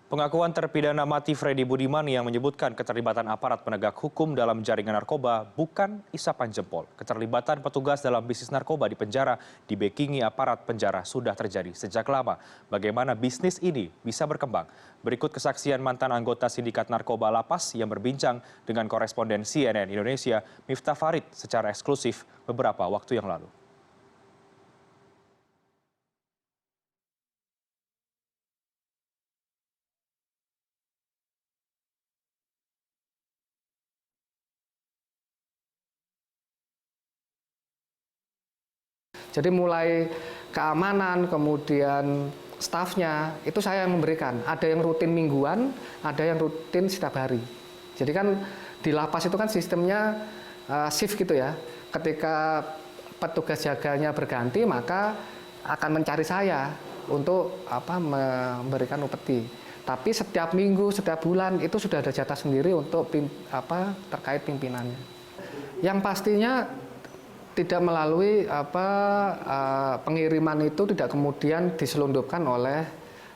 Pengakuan terpidana mati Freddy Budiman yang menyebutkan keterlibatan aparat penegak hukum dalam jaringan narkoba bukan isapan jempol. Keterlibatan petugas dalam bisnis narkoba di penjara dibekingi aparat penjara sudah terjadi sejak lama. Bagaimana bisnis ini bisa berkembang? Berikut kesaksian mantan anggota sindikat narkoba Lapas yang berbincang dengan koresponden CNN Indonesia Miftah Farid secara eksklusif beberapa waktu yang lalu. Jadi mulai keamanan, kemudian stafnya, itu saya yang memberikan. Ada yang rutin mingguan, ada yang rutin setiap hari. Jadi kan di lapas itu kan sistemnya shift gitu ya. Ketika petugas jaganya berganti, maka akan mencari saya untuk memberikan upeti. Tapi setiap minggu, setiap bulan itu sudah ada jatah sendiri untuk terkait pimpinannya. Yang pastinya tidak melalui pengiriman itu tidak kemudian diselundupkan oleh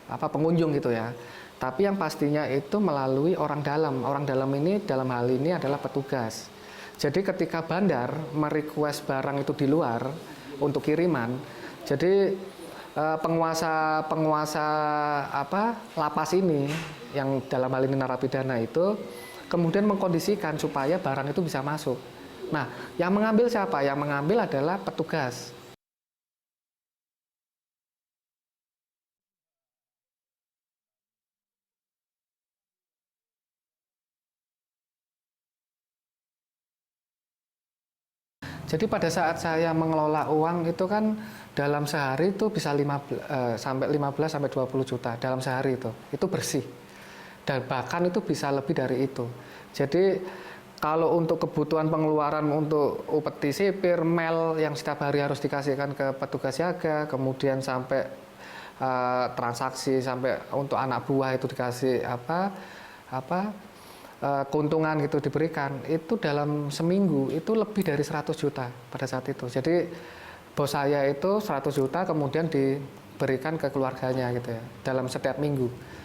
pengunjung gitu ya. Tapi yang pastinya itu melalui orang dalam. Orang dalam ini dalam hal ini adalah petugas. Jadi ketika bandar merequest barang itu di luar untuk kiriman, jadi penguasa lapas ini yang dalam hal ini narapidana itu kemudian mengkondisikan supaya barang itu bisa masuk. Nah, yang mengambil siapa? Yang mengambil adalah petugas. Jadi pada saat saya mengelola uang itu kan dalam sehari itu bisa 15 sampai 20 juta dalam sehari itu bersih. Dan bahkan itu bisa lebih dari itu. Jadi kalau untuk kebutuhan pengeluaran untuk upeti sipir, mel yang setiap hari harus dikasihkan ke petugas jaga, kemudian sampai transaksi sampai untuk anak buah itu dikasih keuntungan gitu diberikan, itu dalam seminggu itu lebih dari 100 juta pada saat itu. Jadi bos saya itu 100 juta kemudian diberikan ke keluarganya gitu ya dalam setiap minggu.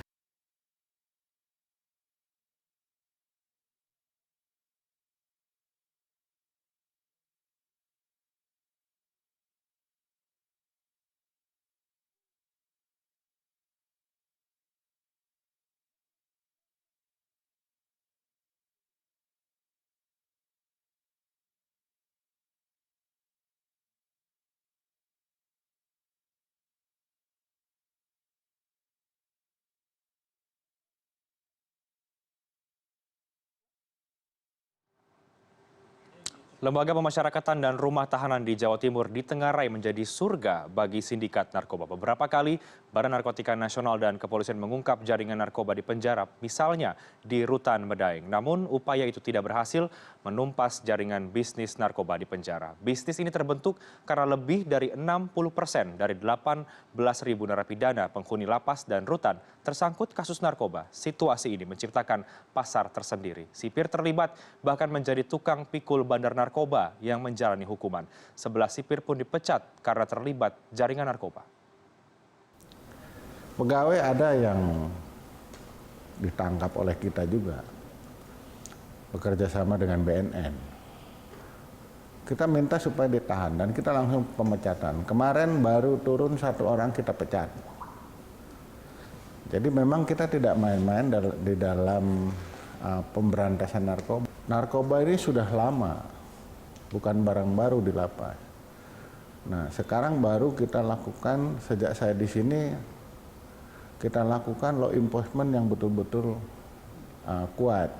Lembaga pemasyarakatan dan rumah tahanan di Jawa Timur ditengarai menjadi surga bagi sindikat narkoba. Beberapa kali Badan Narkotika Nasional dan Kepolisian mengungkap jaringan narkoba di penjara, misalnya di Rutan Medaeng. Namun upaya itu tidak berhasil menumpas jaringan bisnis narkoba di penjara. Bisnis ini terbentuk karena lebih dari 60% dari 18.000 narapidana penghuni lapas dan rutan tersangkut kasus narkoba. Situasi ini menciptakan pasar tersendiri. Sipir terlibat bahkan menjadi tukang pikul bandar narkoba yang menjalani hukuman. 11 sipir pun dipecat karena terlibat jaringan narkoba. Pegawai ada yang ditangkap oleh kita juga, bekerja sama dengan BNN. Kita minta supaya ditahan dan kita langsung pemecatan. Kemarin baru turun 1 orang kita pecat. Jadi memang kita tidak main-main di dalam pemberantasan narkoba. Narkoba ini sudah lama, bukan barang baru di lapas. Nah, sekarang baru kita lakukan, sejak saya di sini, kita lakukan law enforcement yang betul-betul kuat.